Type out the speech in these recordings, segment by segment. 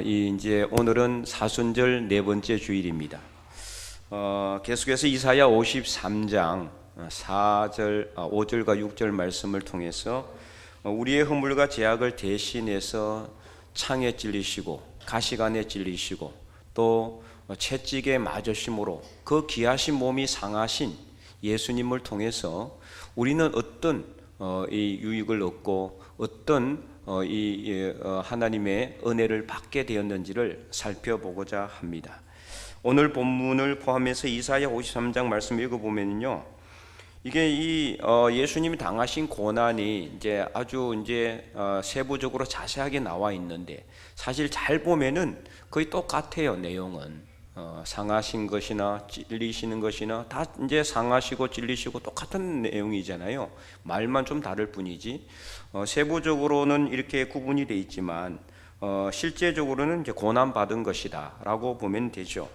이제 오늘은 사순절 네 번째 주일입니다. 계속해서 이사야 53장 5절과 6절 말씀을 통해서 우리의 허물과 죄악을 대신해서 창에 찔리시고 가시관에 찔리시고 또 채찍에 맞으심으로 그 귀하신 몸이 상하신 예수님을 통해서 우리는 어떤 이 유익을 얻고 어떤 하나님의 은혜를 받게 되었는지를 살펴보고자 합니다. 오늘 본문을 포함해서 이사야 53장 말씀 읽어보면요, 이게 예수님이 당하신 고난이 이제 아주 세부적으로 자세하게 나와 있는데, 사실 잘 보면은 거의 똑같아요. 내용은 상하신 것이나 찔리시는 것이나 다 이제 상하시고 찔리시고 똑같은 내용이잖아요. 말만 좀 다를 뿐이지 세부적으로는 이렇게 구분이 되어 있지만 실제적으로는 이제 고난 받은 것이다라고 보면 되죠.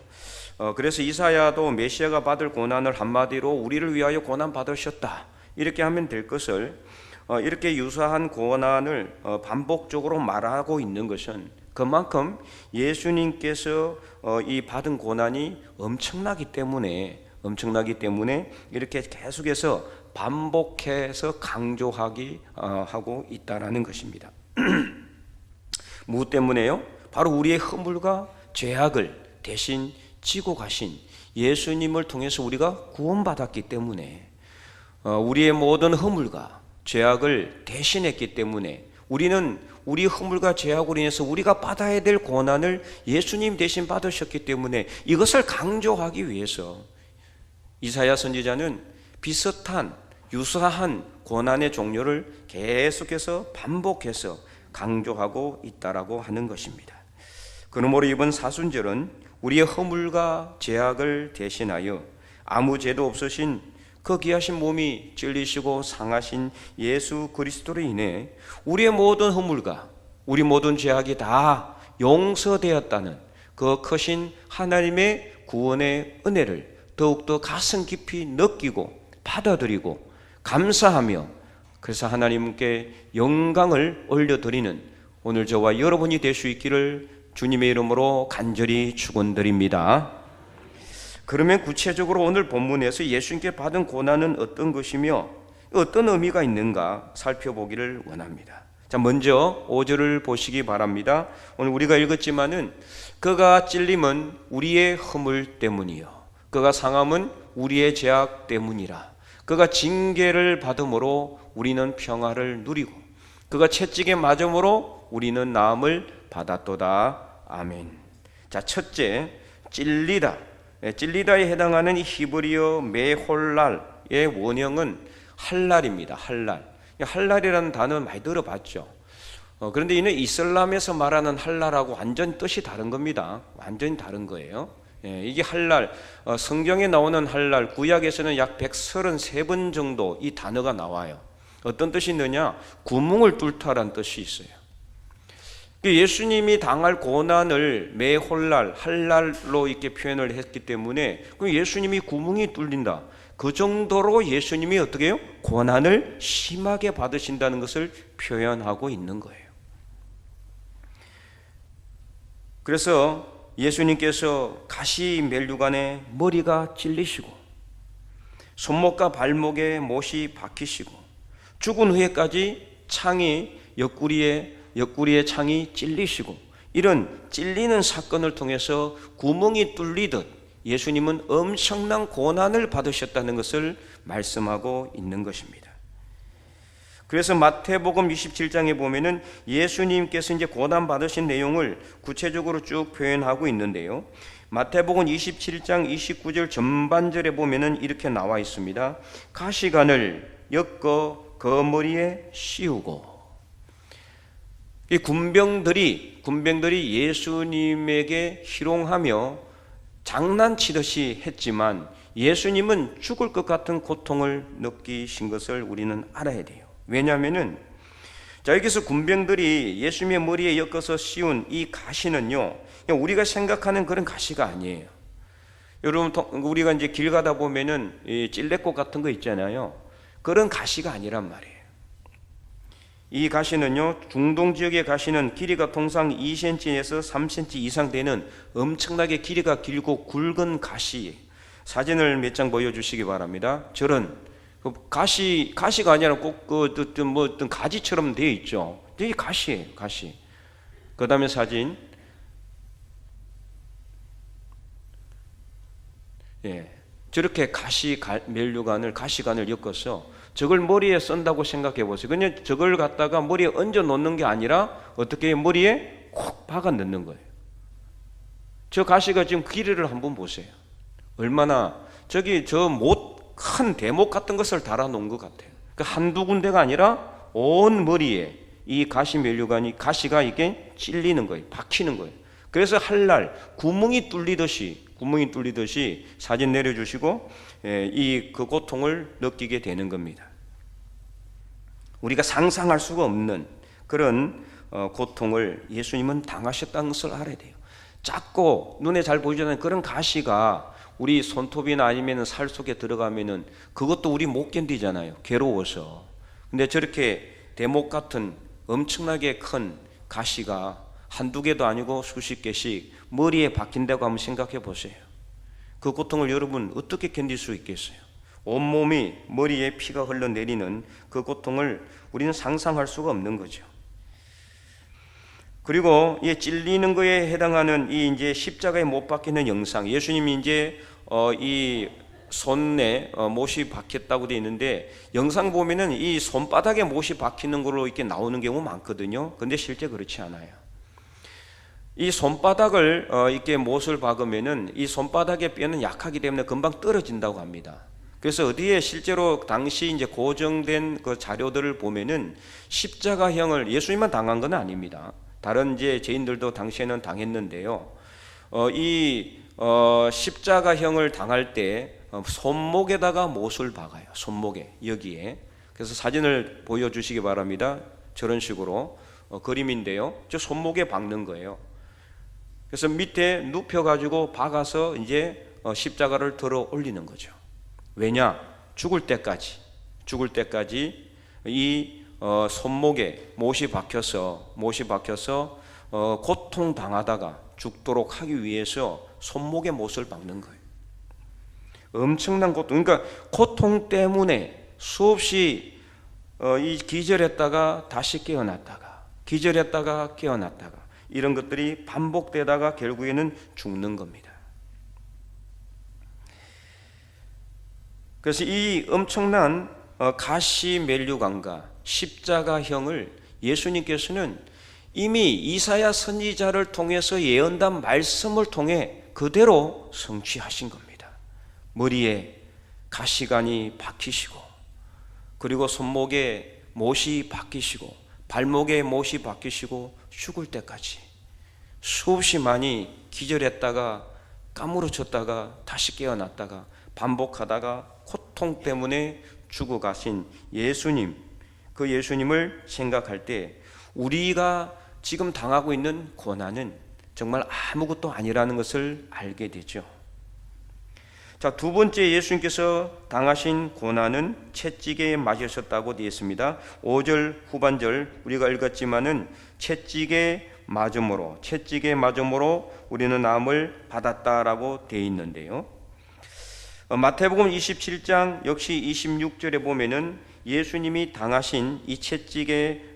그래서 이사야도 메시아가 받을 고난을 한마디로 우리를 위하여 고난 받으셨다 이렇게 하면 될 것을 이렇게 유사한 고난을 반복적으로 말하고 있는 것은 그만큼 예수님께서 이 받은 고난이 엄청나기 때문에 이렇게 계속해서 반복해서 하고 있다라는 것입니다. 무엇 때문에요? 바로 우리의 허물과 죄악을 대신 지고 가신 예수님을 통해서 우리가 구원받았기 때문에, 우리의 모든 허물과 죄악을 대신했기 때문에 우리는 우리 허물과 죄악으로 인해서 우리가 받아야 될 고난을 예수님 대신 받으셨기 때문에 이것을 강조하기 위해서 이사야 선지자는 비슷한 유사한 고난의 종류를 계속해서 반복해서 강조하고 있다라고 하는 것입니다. 그러므로 이번 사순절은 우리의 허물과 죄악을 대신하여 아무 죄도 없으신 그 귀하신 몸이 찔리시고 상하신 예수 그리스도로 인해 우리의 모든 허물과 우리 모든 죄악이 다 용서되었다는 그 크신 하나님의 구원의 은혜를 더욱더 가슴 깊이 느끼고 받아들이고 감사하며, 그래서 하나님께 영광을 올려드리는 오늘 저와 여러분이 될 수 있기를 주님의 이름으로 간절히 축원드립니다. 그러면 구체적으로 오늘 본문에서 예수님께 받은 고난은 어떤 것이며 어떤 의미가 있는가 살펴보기를 원합니다. 자, 먼저 5절을 보시기 바랍니다. 오늘 우리가 읽었지만은 그가 찔림은 우리의 허물 때문이요 그가 상함은 우리의 죄악 때문이라. 그가 징계를 받음으로 우리는 평화를 누리고 그가 채찍에 맞음으로 우리는 나음을 받았도다. 아멘. 자, 첫째, 찔리다. 찔리다에 해당하는 히브리어 메홀랄의 원형은 할랄입니다. 할랄이라는 단어는 많이 들어봤죠. 그런데 이는 이슬람에서 말하는 할랄하고 완전 뜻이 다른 겁니다. 완전히 다른 거예요. 이게 할랄, 성경에 나오는 할랄, 구약에서는 약 133번 정도 이 단어가 나와요. 어떤 뜻이 있느냐? 구멍을 뚫다라는 뜻이 있어요. 예수님이 당할 고난을 메홀랄, 할랄로 이렇게 표현을 했기 때문에 예수님이 구멍이 뚫린다. 그 정도로 예수님이 어떻게 해요? 고난을 심하게 받으신다는 것을 표현하고 있는 거예요. 그래서 예수님께서 가시 멜류관에 머리가 찔리시고 손목과 발목에 못이 박히시고 죽은 후에까지 옆구리에 창이 찔리시고, 이런 찔리는 사건을 통해서 구멍이 뚫리듯 예수님은 엄청난 고난을 받으셨다는 것을 말씀하고 있는 것입니다. 그래서 마태복음 27장에 보면은 예수님께서 이제 고난 받으신 내용을 구체적으로 쭉 표현하고 있는데요. 마태복음 27장 29절 전반절에 보면은 이렇게 나와 있습니다. 가시관을 엮어 그 머리에 씌우고. 이 군병들이 예수님에게 희롱하며 장난치듯이 했지만 예수님은 죽을 것 같은 고통을 느끼신 것을 우리는 알아야 돼요. 왜냐하면은 여기서 군병들이 예수님의 머리에 엮어서 씌운 이 가시는요, 우리가 생각하는 그런 가시가 아니에요. 여러분, 우리가 이제 길 가다 보면은 이 찔레꽃 같은 거 있잖아요. 그런 가시가 아니란 말이에요. 이 가시는요, 중동 지역의 가시는 길이가 통상 2cm에서 3cm 이상 되는 엄청나게 길이가 길고 굵은 가시. 사진을 몇 장 보여주시기 바랍니다. 저런 가시가 아니라 꼭 어떤 가지처럼 되어 있죠. 이게 가시예요, 가시. 그 다음에 사진. 예, 저렇게 가시관을 엮어서 저걸 머리에 쓴다고 생각해 보세요. 그냥 저걸 갖다가 머리에 얹어 놓는 게 아니라 어떻게 머리에 콕 박아 넣는 거예요. 저 가시가 지금 길이를 한번 보세요. 얼마나 큰 대목 같은 것을 달아 놓은 것 같아요. 한두 군데가 아니라 온 머리에 이 가시가 이게 찔리는 거예요. 박히는 거예요. 그래서 한날 구멍이 뚫리듯이 사진 내려주시고 그 고통을 느끼게 되는 겁니다. 우리가 상상할 수가 없는 그런 고통을 예수님은 당하셨다는 것을 알아야 돼요. 작고 눈에 잘 보이지 않는 그런 가시가 우리 손톱이나 아니면 살 속에 들어가면은 그것도 우리 못 견디잖아요. 괴로워서. 근데 저렇게 대목 같은 엄청나게 큰 가시가 한두 개도 아니고 수십 개씩 머리에 박힌다고 한번 생각해 보세요. 그 고통을 여러분 어떻게 견딜 수 있겠어요? 온몸이 머리에 피가 흘러내리는 그 고통을 우리는 상상할 수가 없는 거죠. 그리고 이 찔리는 거에 해당하는 이 이제 십자가에 못 박히는 영상, 예수님이 이제 이 손에 못이 박혔다고 되어 있는데 영상 보면은 이 손바닥에 못이 박히는 걸로 이렇게 나오는 경우 많거든요. 근데 실제 그렇지 않아요. 이 손바닥을 이렇게 못을 박으면은 이 손바닥의 뼈는 약하기 때문에 금방 떨어진다고 합니다. 그래서 어디에 실제로 당시 이제 고정된 그 자료들을 보면은 십자가형을 예수님만 당한 건 아닙니다. 다른 이제 죄인들도 당시에는 당했는데요. 이 십자가형을 당할 때 손목에다가 못을 박아요. 손목에 여기에. 그래서 사진을 보여주시기 바랍니다. 저런 식으로 그림인데요. 저 손목에 박는 거예요. 그래서 밑에 눕혀가지고 박아서 이제 십자가를 들어 올리는 거죠. 왜냐? 죽을 때까지 이 손목에 못이 박혀서 고통 당하다가 죽도록 하기 위해서 손목에 못을 박는 거예요. 엄청난 고통. 그러니까 고통 때문에 수없이 기절했다가 다시 깨어났다가 이런 것들이 반복되다가 결국에는 죽는 겁니다. 그래서 이 엄청난 가시면류관과 십자가형을 예수님께서는 이미 이사야 선지자를 통해서 예언한 말씀을 통해 그대로 성취하신 겁니다. 머리에 가시관이 박히시고, 그리고 손목에 못이 박히시고, 발목에 못이 박히시고, 죽을 때까지 수없이 많이 기절했다가 까무러쳤다가 다시 깨어났다가 반복하다가 고통 때문에 죽어가신 예수님, 그 예수님을 생각할 때 우리가 지금 당하고 있는 고난은 정말 아무것도 아니라는 것을 알게 되죠. 자, 두 번째 예수님께서 당하신 고난은 채찍에 맞으셨다고 되어 있습니다. 5절 후반절 우리가 읽었지만은 채찍에 맞음으로 우리는 나음을 받았다라고 되어 있는데요. 마태복음 27장 역시 26절에 보면은 예수님이 당하신 이 채찍의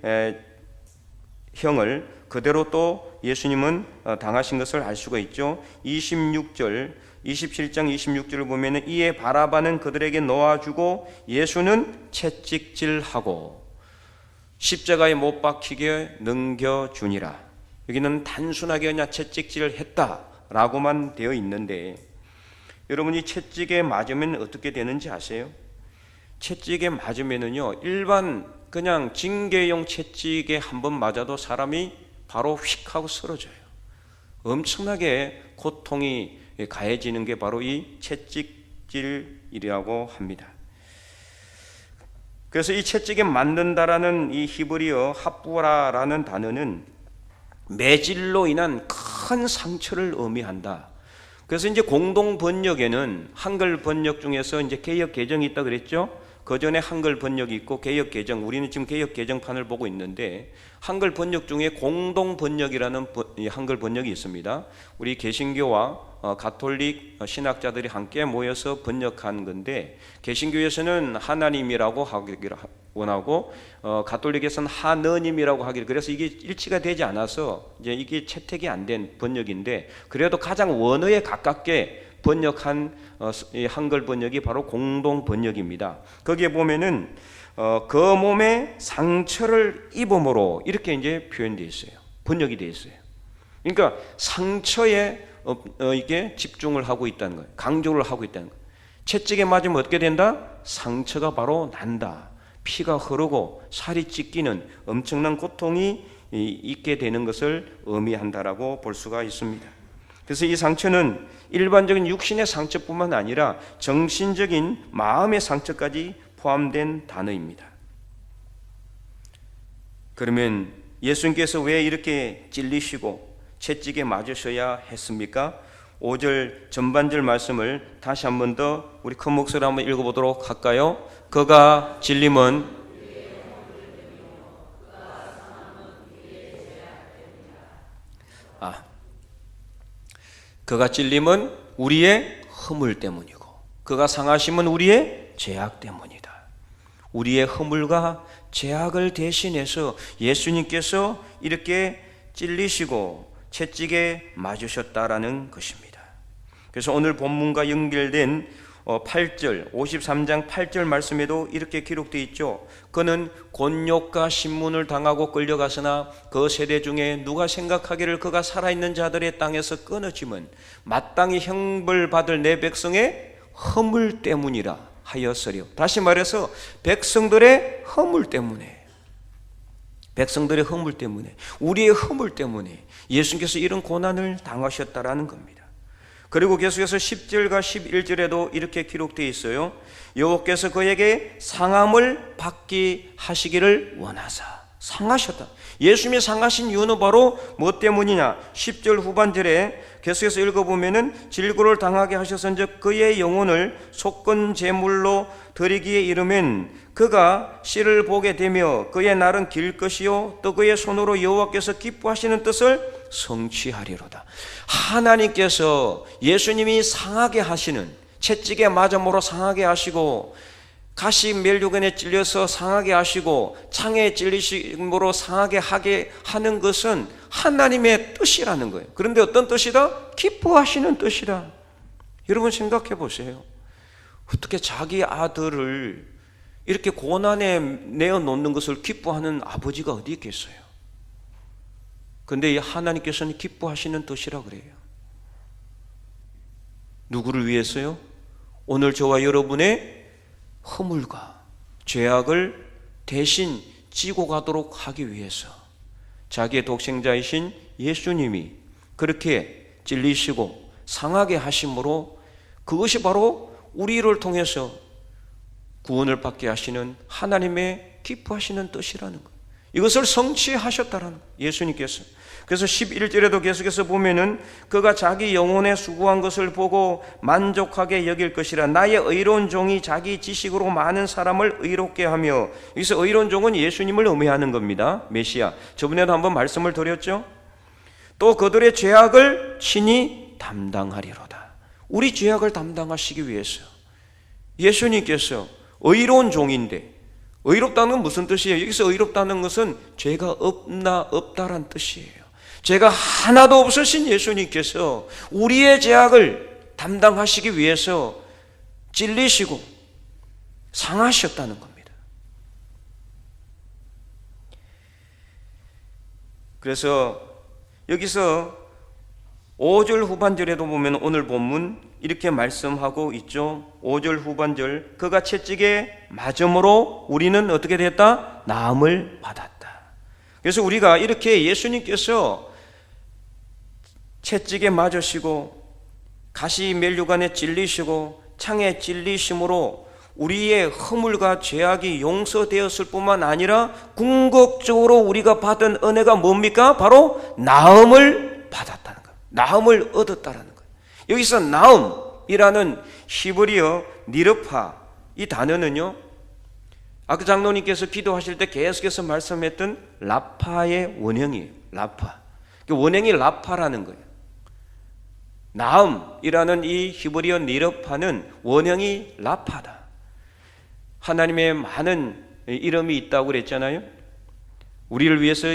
형을 그대로 또 예수님은 당하신 것을 알 수가 있죠. 27장 26절을 보면은 이에 바라바는 그들에게 놓아주고 예수는 채찍질하고 십자가에 못 박히게 넘겨주니라. 여기는 단순하게 그냥 채찍질을 했다라고만 되어 있는데, 여러분이 채찍에 맞으면 어떻게 되는지 아세요? 채찍에 맞으면은요, 일반 그냥 징계용 채찍에 한번 맞아도 사람이 바로 휙 하고 쓰러져요. 엄청나게 고통이 가해지는 게 바로 이 채찍질이라고 합니다. 그래서 이 채찍에 맞는다라는 이 히브리어 합부라라는 단어는 매질로 인한 큰 상처를 의미한다. 그래서 이제 공동 번역에는 한글 번역 중에서 이제 개역 개정이 있다 그랬죠. 그 전에 한글 번역이 있고 개역 개정, 우리는 지금 개역 개정판을 보고 있는데 한글 번역 중에 공동 번역이라는 한글 번역이 있습니다. 우리 개신교와 가톨릭 신학자들이 함께 모여서 번역한 건데, 개신교에서는 하나님이라고 하기를 원하고 가톨릭에서는 하느님이라고 하기를, 그래서 이게 일치가 되지 않아서 이제 이게 채택이 안 된 번역인데, 그래도 가장 원어에 가깝게 번역한 한글 번역이 바로 공동 번역입니다. 거기에 보면은 그 몸에 상처를 입음으로 이렇게 이제 표현되어 있어요. 번역이 되어 있어요. 그러니까 상처에 이게 집중을 하고 있다는 거예요. 강조를 하고 있다는 거예요. 채찍에 맞으면 어떻게 된다? 상처가 바로 난다. 피가 흐르고 살이 찢기는 엄청난 고통이 있게 되는 것을 의미한다라고 볼 수가 있습니다. 그래서 이 상처는 일반적인 육신의 상처뿐만 아니라 정신적인 마음의 상처까지 포함된 단어입니다. 그러면 예수님께서 왜 이렇게 찔리시고 채찍에 맞으셔야 했습니까? 5절 전반절 말씀을 다시 한 번 더 우리 큰 목소리로 한번 읽어보도록 할까요? 그가 찔림은 그가 찔림은 우리의 허물 때문이고 그가 상하심은 우리의 죄악 때문이다. 우리의 허물과 죄악을 대신해서 예수님께서 이렇게 찔리시고 채찍에 맞으셨다라는 것입니다. 그래서 오늘 본문과 연결된 8절 53장 8절 말씀에도 이렇게 기록되어 있죠. 그는 곤욕과 신문을 당하고 끌려가서나 그 세대 중에 누가 생각하기를 그가 살아있는 자들의 땅에서 끊어짐은 마땅히 형벌받을 내 백성의 허물 때문이라 하였으리요. 다시 말해서 백성들의 허물 때문에, 백성들의 허물 때문에, 우리의 허물 때문에 예수님께서 이런 고난을 당하셨다라는 겁니다. 그리고 계속해서 10절과 11절에도 이렇게 기록되어 있어요. 여호와께서 그에게 상함을 받게 하시기를 원하사. 상하셨다. 예수님이 상하신 이유는 바로 뭐 때문이냐? 10절 후반절에 계속해서 읽어보면은 질고를 당하게 하셨은즉 그의 영혼을 속건 제물로 드리기에 이르면 그가 씨를 보게 되며 그의 날은 길 것이요 또 그의 손으로 여호와께서 기뻐하시는 뜻을 성취하리로다. 하나님께서 예수님이 상하게 하시는, 채찍에 맞음으로 상하게 하시고 가시 멸류관에 찔려서 상하게 하시고 창에 찔리심으로 상하게 하게 하는 것은 하나님의 뜻이라는 거예요. 그런데 어떤 뜻이다? 기뻐하시는 뜻이다. 여러분 생각해 보세요. 어떻게 자기 아들을 이렇게 고난에 내어놓는 것을 기뻐하는 아버지가 어디 있겠어요? 그런데 하나님께서는 기뻐하시는 뜻이라 그래요. 누구를 위해서요? 오늘 저와 여러분의 허물과 죄악을 대신 지고 가도록 하기 위해서 자기의 독생자이신 예수님이 그렇게 찔리시고 상하게 하심으로 그것이 바로 우리를 통해서 구원을 받게 하시는 하나님의 기뻐하시는 뜻이라는 거예요. 이것을 성취하셨다라는 거예요, 예수님께서. 그래서 11절에도 계속해서 보면은 그가 자기 영혼에 수고한 것을 보고 만족하게 여길 것이라. 나의 의로운 종이 자기 지식으로 많은 사람을 의롭게 하며, 여기서 의로운 종은 예수님을 의미하는 겁니다. 메시아. 저번에도 한번 말씀을 드렸죠. 또 그들의 죄악을 친히 담당하리로다. 우리 죄악을 담당하시기 위해서 예수님께서 의로운 종인데, 의롭다는 건 무슨 뜻이에요? 여기서 의롭다는 것은 죄가 없다란 뜻이에요. 죄가 하나도 없으신 예수님께서 우리의 죄악을 담당하시기 위해서 찔리시고 상하셨다는 겁니다. 그래서 여기서 5절 후반절에도 보면 오늘 본문 이렇게 말씀하고 있죠. 5절 후반절, 그가 채찍에 맞음으로 우리는 어떻게 됐다? 나음을 받았다. 그래서 우리가 이렇게 예수님께서 채찍에 맞으시고 가시 멸류관에 찔리시고 창에 찔리심으로 우리의 허물과 죄악이 용서되었을 뿐만 아니라 궁극적으로 우리가 받은 은혜가 뭡니까? 바로 나음을 받았다는 거예요. 나음을 얻었다는 거예요. 여기서 나음이라는 히브리어 니르파, 이 단어는요 아까 장로님께서 기도하실 때 계속해서 말씀했던 라파의 원형이에요. 라파. 원형이 라파라는 거예요. 나음이라는 이 히브리어 니르파는 원형이 라파다. 하나님의 많은 이름이 있다고 그랬잖아요. 우리를 위해서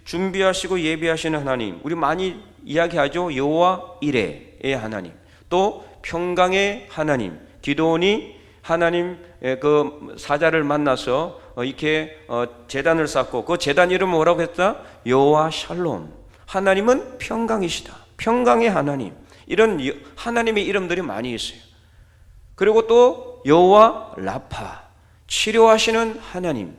준비하시고 예비하시는 하나님, 우리 많이 이야기하죠. 여호와 이레의 하나님, 또 평강의 하나님. 기드온이 하나님 그 사자를 만나서 이렇게 제단을 쌓고 그 제단 이름은 뭐라고 했다? 여호와 샬롬. 하나님은 평강이시다. 평강의 하나님. 이런 하나님의 이름들이 많이 있어요. 그리고 또 여호와 라파, 치료하시는 하나님.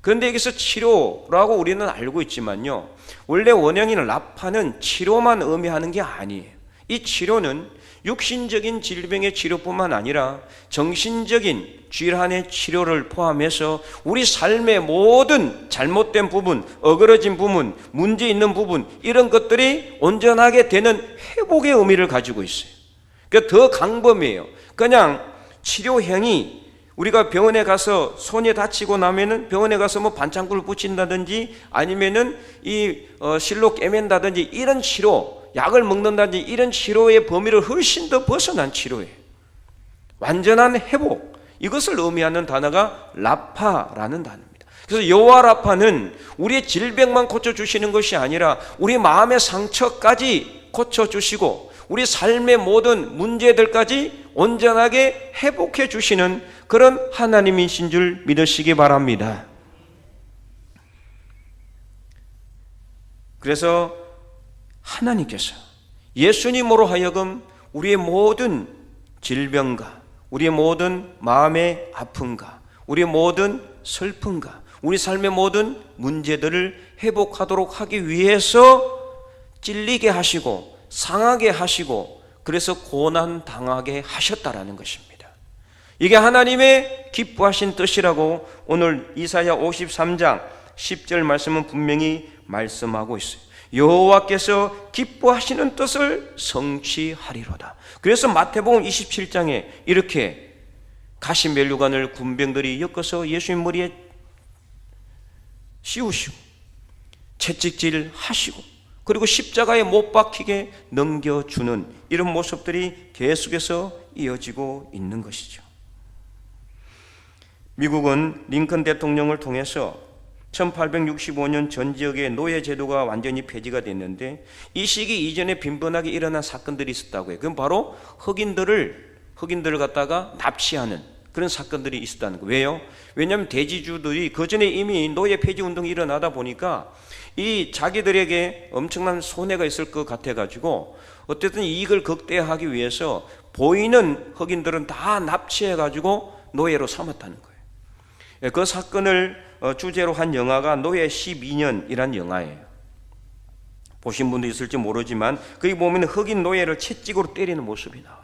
그런데 여기서 치료라고 우리는 알고 있지만요, 원래 원형인 라파는 치료만 의미하는 게 아니에요. 이 치료는 육신적인 질병의 치료뿐만 아니라 정신적인 질환의 치료를 포함해서 우리 삶의 모든 잘못된 부분, 어그러진 부분, 문제 있는 부분, 이런 것들이 온전하게 되는 회복의 의미를 가지고 있어요. 그러니까 더 강범위해요. 그냥 치료형이 우리가 병원에 가서 손이 다치고 나면은 병원에 가서 뭐 반창고를 붙인다든지 아니면은 이 실로 꿰맨다든지 이런 치료, 약을 먹는다든지 이런 치료의 범위를 훨씬 더 벗어난 치료예요. 완전한 회복, 이것을 의미하는 단어가 라파라는 단어입니다. 그래서 여호와 라파는 우리의 질병만 고쳐주시는 것이 아니라 우리 마음의 상처까지 고쳐주시고 우리 삶의 모든 문제들까지 온전하게 회복해 주시는 그런 하나님이신 줄 믿으시기 바랍니다. 그래서 하나님께서 예수님으로 하여금 우리의 모든 질병과 우리의 모든 마음의 아픔과 우리의 모든 슬픔과 우리 삶의 모든 문제들을 회복하도록 하기 위해서 찔리게 하시고 상하게 하시고 그래서 고난 당하게 하셨다라는 것입니다. 이게 하나님의 기뻐하신 뜻이라고 오늘 이사야 53장 10절 말씀은 분명히 말씀하고 있어요. 여호와께서 기뻐하시는 뜻을 성취하리로다. 그래서 마태복음 27장에 이렇게 가시 면류관을 군병들이 엮어서 예수님 머리에 씌우시고 채찍질 하시고 그리고 십자가에 못 박히게 넘겨주는 이런 모습들이 계속해서 이어지고 있는 것이죠. 미국은 링컨 대통령을 통해서 1865년 전 지역의 노예 제도가 완전히 폐지가 됐는데 이 시기 이전에 빈번하게 일어난 사건들이 있었다고 해요. 그럼 바로 흑인들을 갖다가 납치하는 그런 사건들이 있었다는 거예요. 왜요? 왜냐하면 대지주들이 그 전에 이미 노예 폐지 운동이 일어나다 보니까 이 자기들에게 엄청난 손해가 있을 것 같아가지고 어쨌든 이익을 극대화하기 위해서 보이는 흑인들은 다 납치해가지고 노예로 삼았다는 거예요. 그 사건을 주제로 한 영화가 노예 12년이란 영화예요. 보신 분도 있을지 모르지만 거기 보면 흑인 노예를 채찍으로 때리는 모습이 나와요.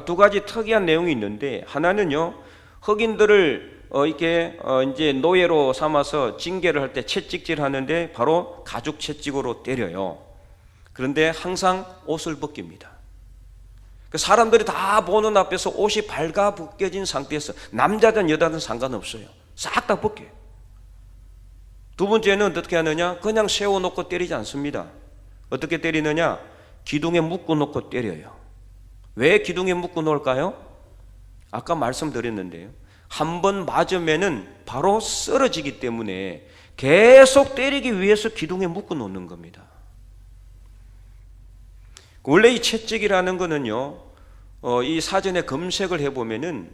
두 가지 특이한 내용이 있는데 하나는요, 흑인들을 이렇게 이제 노예로 삼아서 징계를 할 때 채찍질 하는데 바로 가죽 채찍으로 때려요. 그런데 항상 옷을 벗깁니다. 사람들이 다 보는 앞에서 옷이 발가 벗겨진 상태에서 남자든 여자든 상관없어요. 싹 다 벗겨요. 두 번째는 어떻게 하느냐? 그냥 세워놓고 때리지 않습니다. 어떻게 때리느냐? 기둥에 묶어놓고 때려요. 왜 기둥에 묶어놓을까요? 아까 말씀드렸는데요, 한 번 맞으면은 바로 쓰러지기 때문에 계속 때리기 위해서 기둥에 묶어놓는 겁니다. 원래 이 채찍이라는 거는요, 이 사전에 검색을 해보면은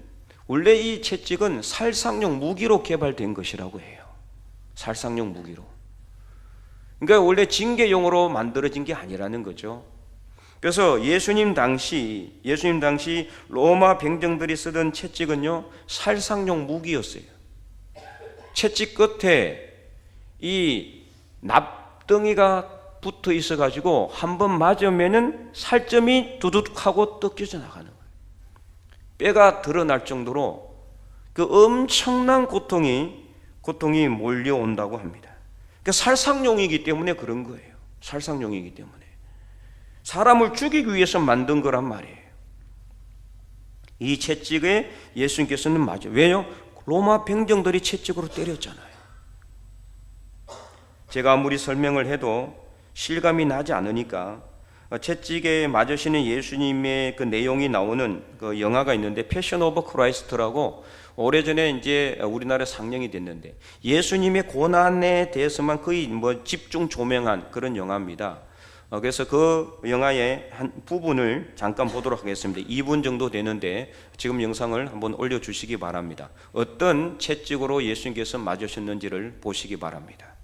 원래 이 채찍은 살상용 무기로 개발된 것이라고 해요. 살상용 무기로. 그러니까 원래 징계용으로 만들어진 게 아니라는 거죠. 그래서 예수님 당시 로마 병정들이 쓰던 채찍은요, 살상용 무기였어요. 채찍 끝에 이 납덩이가 붙어 있어 가지고 한 번 맞으면은 살점이 두둑하고 뜯겨져 나가는 거예요. 뼈가 드러날 정도로 그 엄청난 고통이 몰려온다고 합니다. 그러니까 살상용이기 때문에 그런 거예요. 살상용이기 때문에 사람을 죽이기 위해서 만든 거란 말이에요. 이 채찍에 예수님께서는 맞아요. 왜요? 로마 병정들이 채찍으로 때렸잖아요. 제가 아무리 설명을 해도 실감이 나지 않으니까 채찍에 맞으시는 예수님의 그 내용이 나오는 그 영화가 있는데 패션 오브 크라이스트라고 오래전에 이제 우리나라에 상영이 됐는데 예수님의 고난에 대해서만 거의 집중 조명한 그런 영화입니다. 그래서 그 영화의 한 부분을 잠깐 보도록 하겠습니다. 2분 정도 되는데 지금 영상을 한번 올려주시기 바랍니다. 어떤 채찍으로 예수님께서 맞으셨는지를 보시기 바랍니다.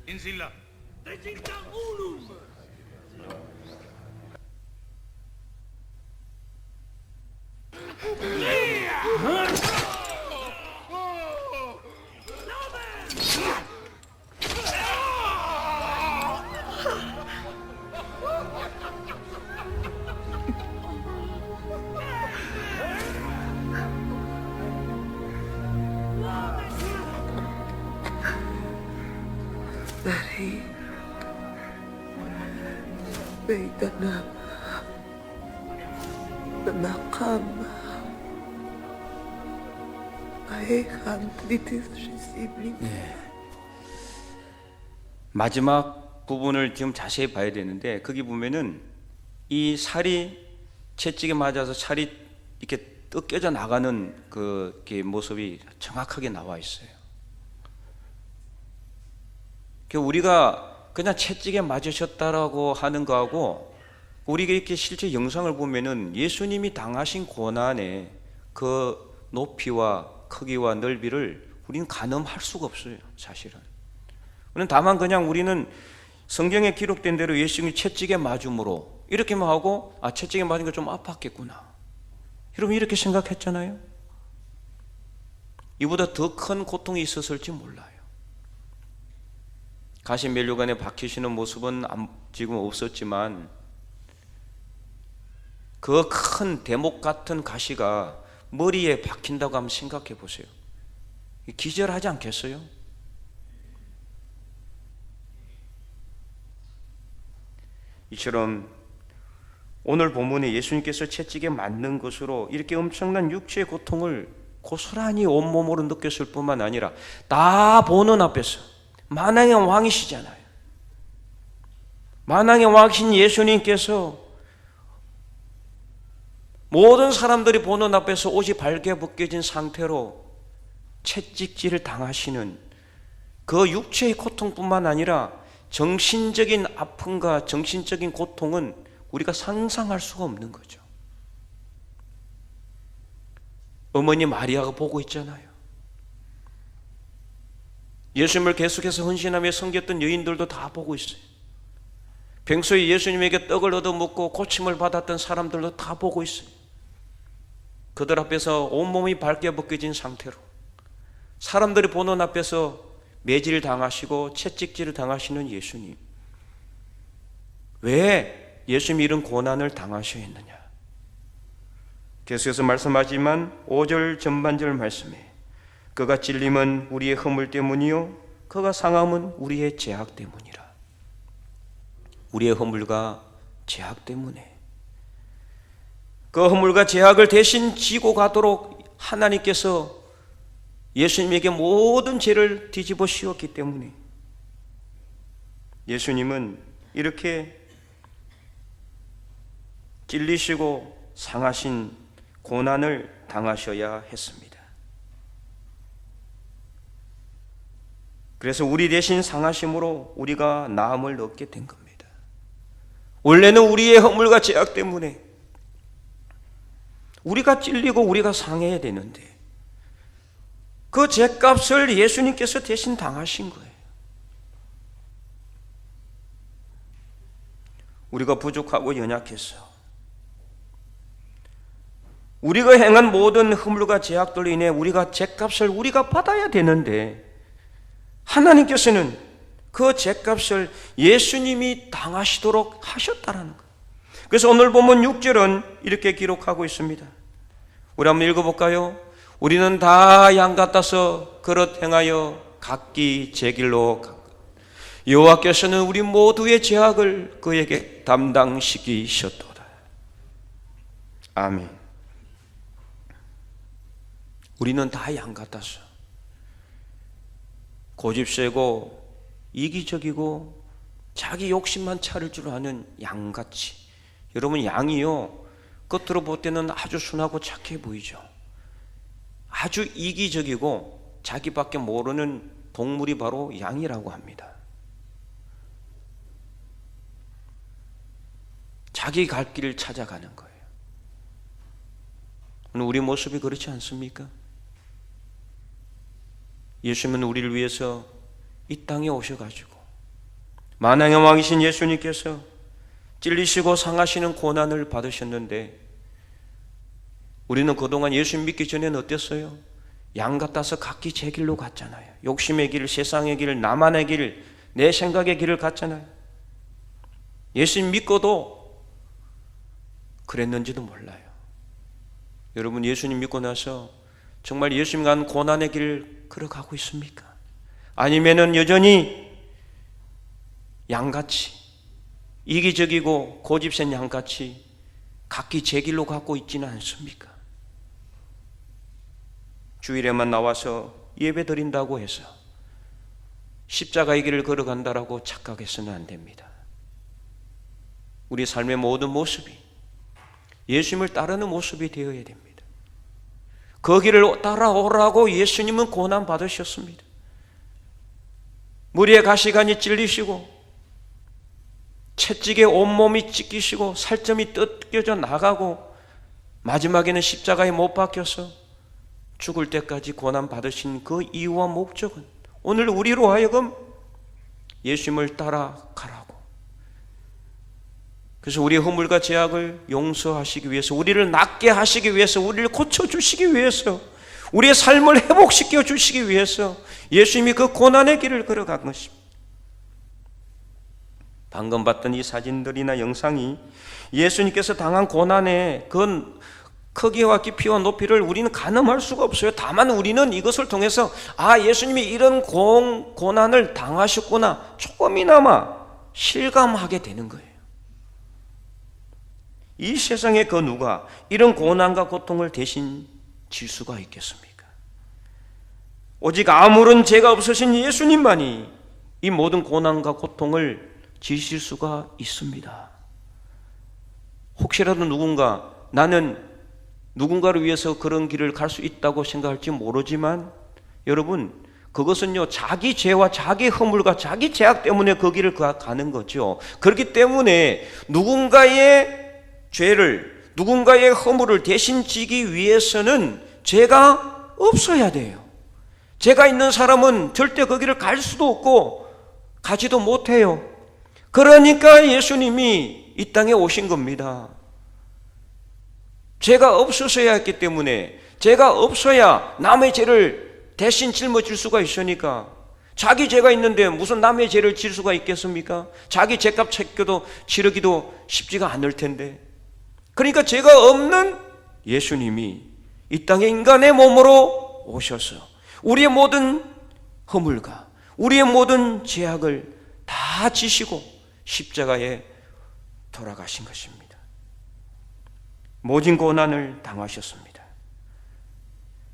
Insilla. Daddy, بيتنا במקם ההיכן שסיבלי. 마지막 부분을 지금 자세히 봐야 되는데 거기 보면은 이 살이 채찍에 맞아서 살이 이렇게 뜯겨져 나가는 그 모습이 정확하게 나와 있어요. 우리가 그냥 채찍에 맞으셨다라고 하는 거하고 우리가 이렇게 실제 영상을 보면은 예수님이 당하신 고난의 그 높이와 크기와 넓이를 우리는 가늠할 수가 없어요, 사실은. 다만 그냥 우리는 성경에 기록된 대로 예수님이 채찍에 맞음으로 이렇게만 하고 채찍에 맞은 거 좀 아팠겠구나. 여러분 이렇게 생각했잖아요. 이보다 더 큰 고통이 있었을지 몰라요. 가시면류관에 박히시는 모습은 지금 없었지만 그 큰 대목 같은 가시가 머리에 박힌다고 한번 생각해 보세요. 기절하지 않겠어요? 이처럼 오늘 본문에 예수님께서 채찍에 맞는 것으로 이렇게 엄청난 육체의 고통을 고스란히 온몸으로 느꼈을 뿐만 아니라 다 보는 앞에서 만왕의 왕이시잖아요. 만왕의 왕이신 예수님께서 모든 사람들이 보는 앞에서 옷이 발개 벗겨진 상태로 채찍질을 당하시는 그 육체의 고통뿐만 아니라 정신적인 아픔과 정신적인 고통은 우리가 상상할 수가 없는 거죠. 어머니 마리아가 보고 있잖아요. 예수님을 계속해서 헌신하며 섬겼던 여인들도 다 보고 있어요. 평소에 예수님에게 떡을 얻어먹고 고침을 받았던 사람들도 다 보고 있어요. 그들 앞에서 온몸이 밝게 벗겨진 상태로 사람들이 보는 앞에서 매질 당하시고 채찍질을 당하시는 예수님, 왜 예수님이 이런 고난을 당하셔야 했느냐? 계속해서 말씀하지만 5절 전반절 말씀에 그가 찔림은 우리의 허물 때문이요 그가 상함은 우리의 죄악 때문이라. 우리의 허물과 죄악 때문에 그 허물과 죄악을 대신 지고 가도록 하나님께서 예수님에게 모든 죄를 뒤집어 씌웠기 때문에 예수님은 이렇게 찔리시고 상하신 고난을 당하셔야 했습니다. 그래서 우리 대신 상하심으로 우리가 나음을 얻게 된 겁니다. 원래는 우리의 허물과 죄악 때문에 우리가 찔리고 우리가 상해야 되는데 그 죄값을 예수님께서 대신 당하신 거예요. 우리가 부족하고 연약해서 우리가 행한 모든 허물과 죄악들로 인해 우리가 죄값을 우리가 받아야 되는데 하나님께서는 그 죄값을 예수님이 당하시도록 하셨다라는 거예요. 그래서 오늘 보면 6절은 이렇게 기록하고 있습니다. 우리 한번 읽어볼까요? 우리는 다 양 같아서 그릇 행하여 각기 제 길로 여호와께서는 우리 모두의 죄악을 그에게 담당시키셨도다. 아멘. 우리는 다 양 같아서 고집세고 이기적이고 자기 욕심만 차릴 줄 아는 양같이. 여러분, 양이요 겉으로 볼 때는 아주 순하고 착해 보이죠. 아주 이기적이고 자기밖에 모르는 동물이 바로 양이라고 합니다. 자기 갈 길을 찾아가는 거예요. 오늘 우리 모습이 그렇지 않습니까? 예수님은 우리를 위해서 이 땅에 오셔가지고 만왕의 왕이신 예수님께서 찔리시고 상하시는 고난을 받으셨는데 우리는 그동안 예수님 믿기 전에는 어땠어요? 양 같아서 각기 제 길로 갔잖아요. 욕심의 길, 세상의 길, 나만의 길, 내 생각의 길을 갔잖아요. 예수님 믿고도 그랬는지도 몰라요. 여러분, 예수님 믿고 나서 정말 예수님 간 고난의 길을 걸어가고 있습니까? 아니면은 여전히 양같이 이기적이고 고집센 양같이 각기 제 길로 가고 있지는 않습니까? 주일에만 나와서 예배 드린다고 해서 십자가의 길을 걸어간다라고 착각해서는 안 됩니다. 우리 삶의 모든 모습이 예수님을 따르는 모습이 되어야 됩니다. 그 길을 따라오라고 예수님은 고난 받으셨습니다. 무리의 가시관이 찔리시고 채찍에 온몸이 찢기시고 살점이 뜯겨져 나가고 마지막에는 십자가에 못 박혀서 죽을 때까지 고난 받으신 그 이유와 목적은 오늘 우리로 하여금 예수님을 따라가라고, 그래서 우리의 허물과 죄악을 용서하시기 위해서, 우리를 낫게 하시기 위해서, 우리를 고쳐주시기 위해서, 우리의 삶을 회복시켜 주시기 위해서 예수님이 그 고난의 길을 걸어간 것입니다. 방금 봤던 이 사진들이나 영상이 예수님께서 당한 고난의 그 크기와 깊이와 높이를 우리는 가늠할 수가 없어요. 다만 우리는 이것을 통해서 예수님이 이런 고난을 당하셨구나 조금이나마 실감하게 되는 거예요. 이 세상에 그 누가 이런 고난과 고통을 대신 질 수가 있겠습니까? 오직 아무런 죄가 없으신 예수님만이 이 모든 고난과 고통을 지실 수가 있습니다. 혹시라도 나는 누군가를 위해서 그런 길을 갈 수 있다고 생각할지 모르지만 여러분, 그것은요 자기 죄와 자기 허물과 자기 죄악 때문에 그 길을 가는 거죠. 그렇기 때문에 누군가의 죄를, 누군가의 허물을 대신 지기 위해서는 죄가 없어야 돼요. 죄가 있는 사람은 절대 그 길을 갈 수도 없고 가지도 못해요. 그러니까 예수님이 이 땅에 오신 겁니다. 죄가 없어서야 했기 때문에, 죄가 없어야 남의 죄를 대신 짊어질 수가 있으니까. 자기 죄가 있는데 무슨 남의 죄를 질 수가 있겠습니까? 자기 죄값 치르기도 쉽지가 않을 텐데. 그러니까 죄가 없는 예수님이 이 땅에 인간의 몸으로 오셔서 우리의 모든 허물과 우리의 모든 죄악을 다 지시고 십자가에 돌아가신 것입니다. 모진 고난을 당하셨습니다.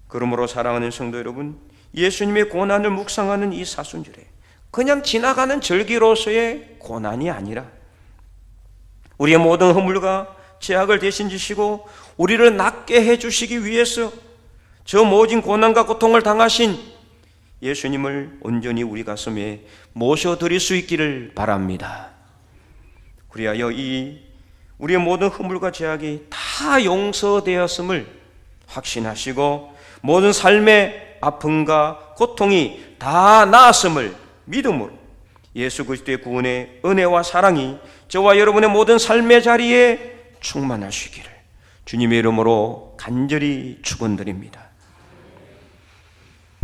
그러므로 사랑하는 성도 여러분, 예수님의 고난을 묵상하는 이 사순절에 그냥 지나가는 절기로서의 고난이 아니라 우리의 모든 허물과 죄악을 대신 지시고 우리를 낫게 해주시기 위해서 저 모진 고난과 고통을 당하신 예수님을 온전히 우리 가슴에 모셔드릴 수 있기를 바랍니다. 그리하여 우리의 모든 허물과 죄악이 다 용서되었음을 확신하시고 모든 삶의 아픔과 고통이 다 나았음을 믿음으로 예수 그리스도의 구원의 은혜와 사랑이 저와 여러분의 모든 삶의 자리에 충만하시기를 주님의 이름으로 간절히 축원드립니다.